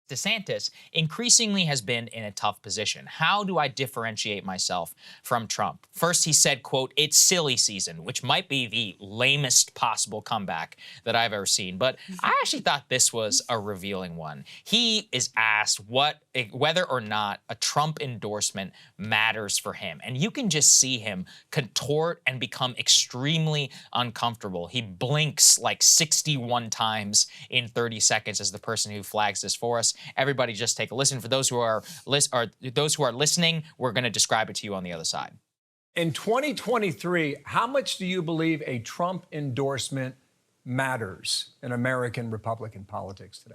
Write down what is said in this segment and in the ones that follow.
DeSantis increasingly has been in a tough position. How do I differentiate myself from Trump? First, he said, quote, "It's silly season," which might be the lamest possible comeback that I've ever seen. But I actually thought this was a revealing one. He is asked whether or not a Trump endorsement matters for him. And you can just see him contort and become extremely uncomfortable. He blinks like 61 times in 30 seconds as the person who flags this for us. Everybody just take a listen. For those who are listening, we're going to describe it to you on the other side. In 2023, how much do you believe a Trump endorsement matters in American Republican politics today?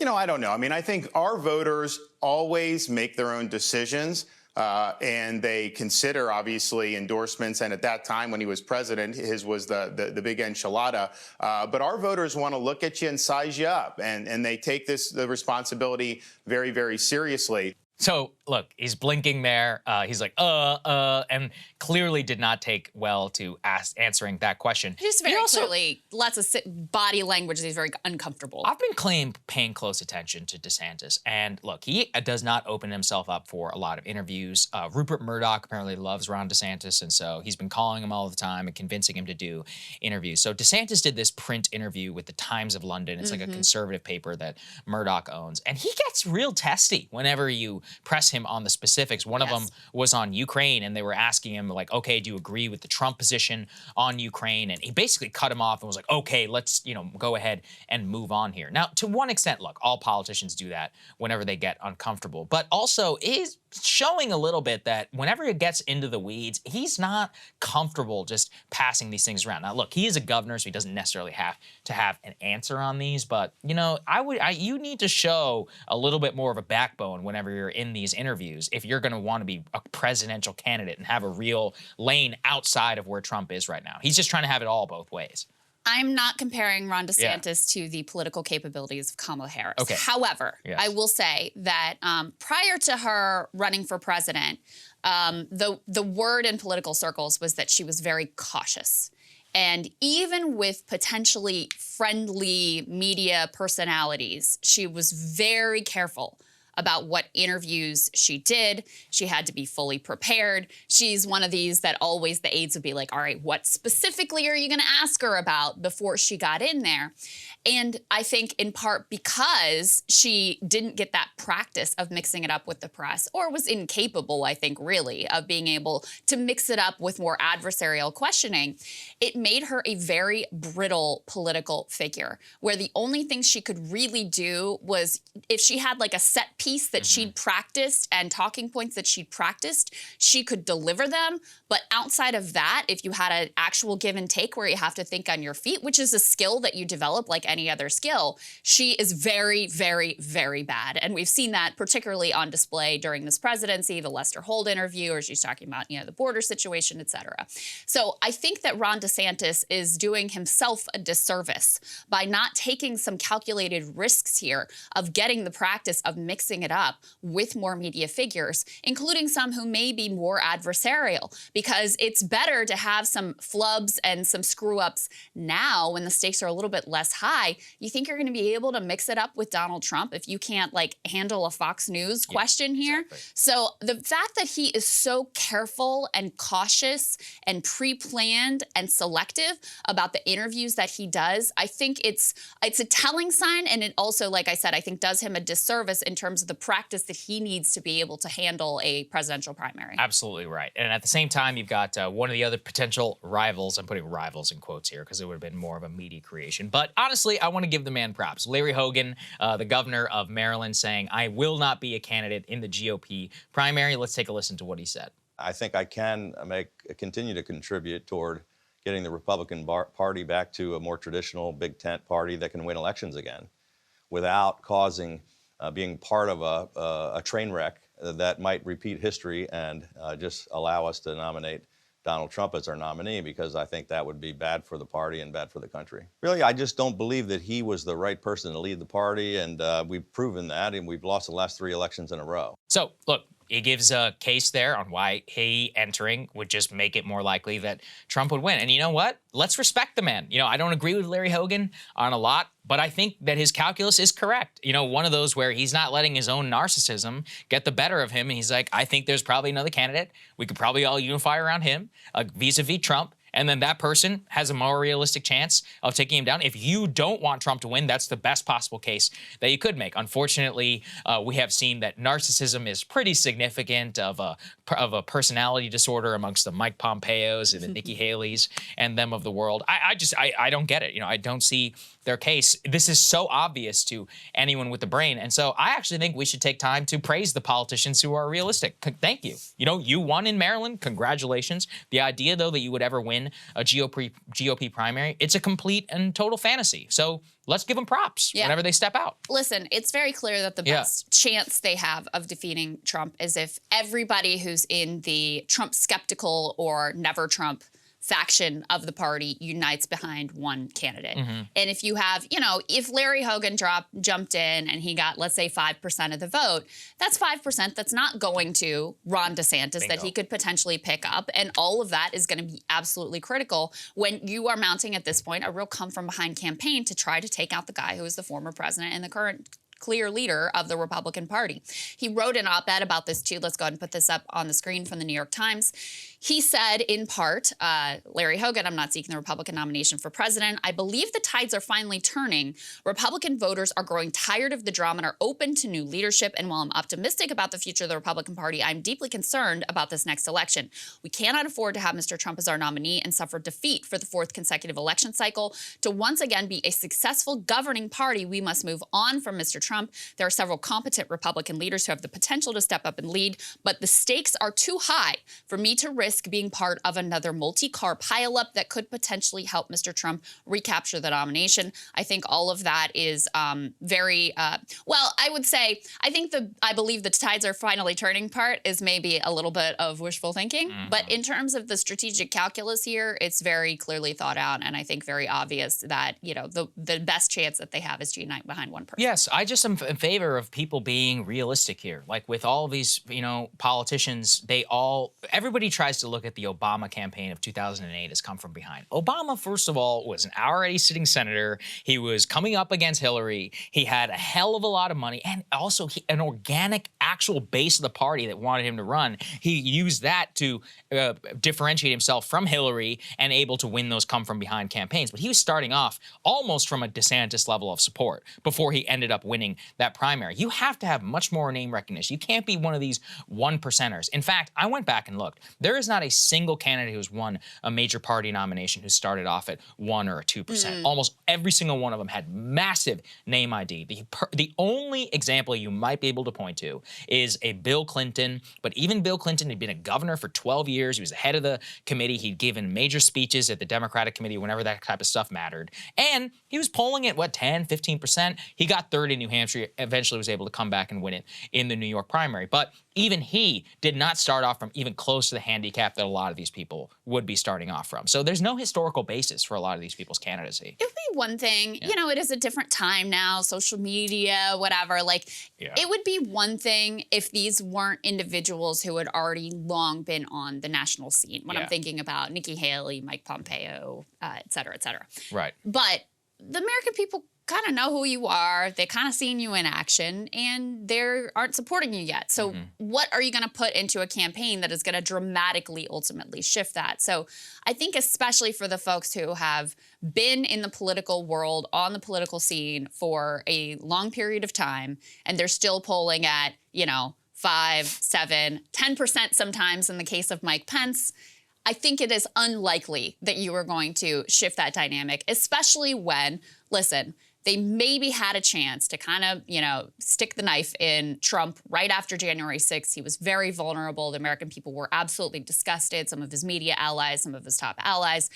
I don't know. I mean, I think our voters always make their own decisions. And they consider, obviously, endorsements. And at that time, when he was president, his was the big enchilada. But our voters want to look at you and size you up. And they take the responsibility very, very seriously. So, look, he's blinking there. He's like, and clearly did not take well to answering that question. He's very clearly, lots of body language. He's very uncomfortable. I've been paying close attention to DeSantis. And look, he does not open himself up for a lot of interviews. Rupert Murdoch apparently loves Ron DeSantis. And so he's been calling him all the time and convincing him to do interviews. So DeSantis did this print interview with the Times of London. It's like a conservative paper that Murdoch owns. And he gets real testy whenever you press him on the specifics. One of them was on Ukraine, and they were asking him, like, okay, do you agree with the Trump position on Ukraine? And he basically cut him off and was like, okay, let's, go ahead and move on here. Now, to one extent, look, all politicians do that whenever they get uncomfortable, but also is showing a little bit that whenever it gets into the weeds, he's not comfortable just passing these things around. Now, look, he is a governor, so he doesn't necessarily have to have an answer on these, but, you need to show a little bit more of a backbone whenever you're in these interviews if you're going to want to be a presidential candidate and have a real lane outside of where Trump is right now. He's just trying to have it all both ways. I'm not comparing Ron DeSantis to the political capabilities of Kamala Harris. Okay. However, I will say that prior to her running for president, the word in political circles was that she was very cautious. And even with potentially friendly media personalities, she was very careful about what interviews she did. She had to be fully prepared. She's one of these that always the aides would be like, all right, what specifically are you going to ask her about before she got in there? And I think in part because she didn't get that practice of mixing it up with the press, or was incapable, I think, really, of being able to mix it up with more adversarial questioning, it made her a very brittle political figure, where the only thing she could really do was, if she had like a set piece that she'd practiced and talking points that she'd practiced, she could deliver them. But outside of that, if you had an actual give and take where you have to think on your feet, which is a skill that you develop like any other skill, she is very, very, very bad. And we've seen that particularly on display during this presidency, the Lester Holt interview, where she's talking about, the border situation, et cetera. So I think that Ron DeSantis is doing himself a disservice by not taking some calculated risks here of getting the practice of mixing it up with more media figures, including some who may be more adversarial, because it's better to have some flubs and some screw-ups now when the stakes are a little bit less high. You think you're going to be able to mix it up with Donald Trump if you can't, handle a Fox News question here? Exactly. So the fact that he is so careful and cautious and pre-planned and selective about the interviews that he does, I think it's a telling sign, and it also, like I said, I think does him a disservice in terms of the practice that he needs to be able to handle a presidential primary. Absolutely right. And at the same time, you've got one of the other potential rivals. I'm putting rivals in quotes here because it would have been more of a media creation. But honestly, I want to give the man props. Larry Hogan, the governor of Maryland, saying, I will not be a candidate in the GOP primary. Let's take a listen to what he said. I think I can continue to contribute toward getting the Republican Party back to a more traditional big tent party that can win elections again without causing being part of a train wreck that might repeat history and just allow us to nominate Donald Trump as our nominee, because I think that would be bad for the party and bad for the country. Really, I just don't believe that he was the right person to lead the party, and we've proven that, and we've lost the last 3 elections in a row. So, look, it gives a case there on why he entering would just make it more likely that Trump would win. And you know what? Let's respect the man. I don't agree with Larry Hogan on a lot, but I think that his calculus is correct. One of those where he's not letting his own narcissism get the better of him. And he's like, I think there's probably another candidate. We could probably all unify around him, vis-a-vis Trump. And then that person has a more realistic chance of taking him down. If you don't want Trump to win, that's the best possible case that you could make. Unfortunately, we have seen that narcissism is pretty significant of a personality disorder amongst the Mike Pompeos and the Nikki Haley's and them of the world. I don't get it. I don't see their case. This is so obvious to anyone with the brain. And so I actually think we should take time to praise the politicians who are realistic. Thank you. You won in Maryland. Congratulations. The idea, though, that you would ever win a GOP primary, it's a complete and total fantasy. So let's give them props whenever they step out. Listen, it's very clear that the best chance they have of defeating Trump is if everybody who's in the Trump skeptical or never Trump faction of the party unites behind one candidate. And if you have, if Larry Hogan jumped in and he got, let's say, 5% of the vote, that's 5% that's not going to Ron DeSantis that he could potentially pick up. And all of that is going to be absolutely critical when you are mounting at this point a real come from behind campaign to try to take out the guy who is the former president and the current clear leader of the Republican Party. He wrote an op-ed about this too. Let's go ahead and put this up on the screen from the New York Times. He said, in part, Larry Hogan, I'm not seeking the Republican nomination for president. I believe the tides are finally turning. Republican voters are growing tired of the drama and are open to new leadership. And while I'm optimistic about the future of the Republican Party, I'm deeply concerned about this next election. We cannot afford to have Mr. Trump as our nominee and suffer defeat for the fourth consecutive election cycle. To once again be a successful governing party, we must move on from Mr. Trump. There are several competent Republican leaders who have the potential to step up and lead, but the stakes are too high for me to risk being part of another multi-car pileup that could potentially help Mr. Trump recapture the nomination. I think all of that is very, well, I would say, I believe the tides are finally turning part is maybe a little bit of wishful thinking. But in terms of the strategic calculus here, it's very clearly thought out. And I think very obvious that, the best chance that they have is to unite behind one person. Yes, I just am in favor of people being realistic here. Like with all these, politicians, everybody tries to look at the Obama campaign of 2008 as come from behind. Obama, first of all, was an already sitting senator. He was coming up against Hillary. He had a hell of a lot of money and also an organic actual base of the party that wanted him to run. He used that to differentiate himself from Hillary and able to win those come from behind campaigns. But he was starting off almost from a DeSantis level of support before he ended up winning that primary. You have to have much more name recognition. You can't be one of these one percenters. In fact, I went back and looked. There is not a single candidate who's won a major party nomination who started off at 1 or 2%. Almost every single one of them had massive name ID. The only example you might be able to point to is a Bill Clinton, but even Bill Clinton had been a governor for 12 years. He was the head of the committee. He'd given major speeches at the Democratic committee whenever that type of stuff mattered. And he was polling at, 10, 15%? He got third in New Hampshire, eventually was able to come back and win it in the New York primary. But even he did not start off from even close to the handicap that a lot of these people would be starting off from. So there's no historical basis for a lot of these people's candidacy. It would be one thing, it is a different time now, social media, whatever. It would be one thing if these weren't individuals who had already long been on the national scene. When I'm thinking about Nikki Haley, Mike Pompeo, et cetera, et cetera. Right. But the American people kind of know who you are. They kind of seen you in action, and they aren't supporting you yet. So what are you going to put into a campaign that is going to dramatically ultimately shift that? So I think especially for the folks who have been in the political world, on the political scene for a long period of time, and they're still polling at, 5, 7, 10% sometimes in the case of Mike Pence, I think it is unlikely that you are going to shift that dynamic, especially when, listen, they maybe had a chance to kind of, stick the knife in Trump right after January 6th. He was very vulnerable. The American people were absolutely disgusted, some of his media allies, some of his top allies,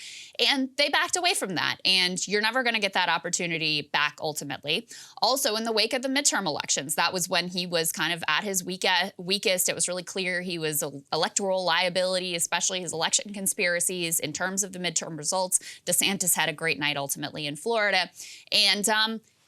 and they backed away from that. And you're never going to get that opportunity back ultimately. Also, in the wake of the midterm elections, that was when he was kind of at his weakest. It was really clear he was an electoral liability, especially his election conspiracies. In terms of the midterm results, DeSantis had a great night ultimately in Florida. And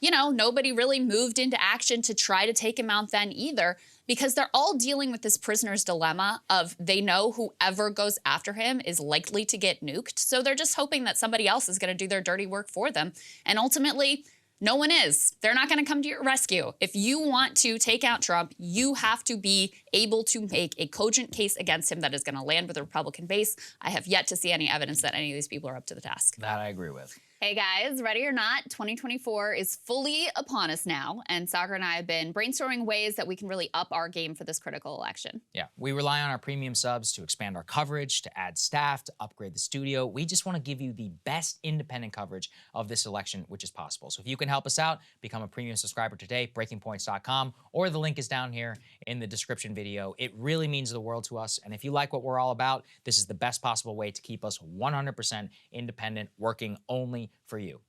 nobody really moved into action to try to take him out then either, because they're all dealing with this prisoner's dilemma of they know whoever goes after him is likely to get nuked. So they're just hoping that somebody else is going to do their dirty work for them. And ultimately, no one is. They're not going to come to your rescue. If you want to take out Trump, you have to be able to make a cogent case against him that is going to land with the Republican base. I have yet to see any evidence that any of these people are up to the task. That I agree with. Hey guys, ready or not, 2024 is fully upon us now, and Saagar and I have been brainstorming ways that we can really up our game for this critical election. Yeah, we rely on our premium subs to expand our coverage, to add staff, to upgrade the studio. We just want to give you the best independent coverage of this election, which is possible. So if you can help us out, become a premium subscriber today, breakingpoints.com, or the link is down here in the description video. It really means the world to us, and if you like what we're all about, this is the best possible way to keep us 100% independent, working only for you.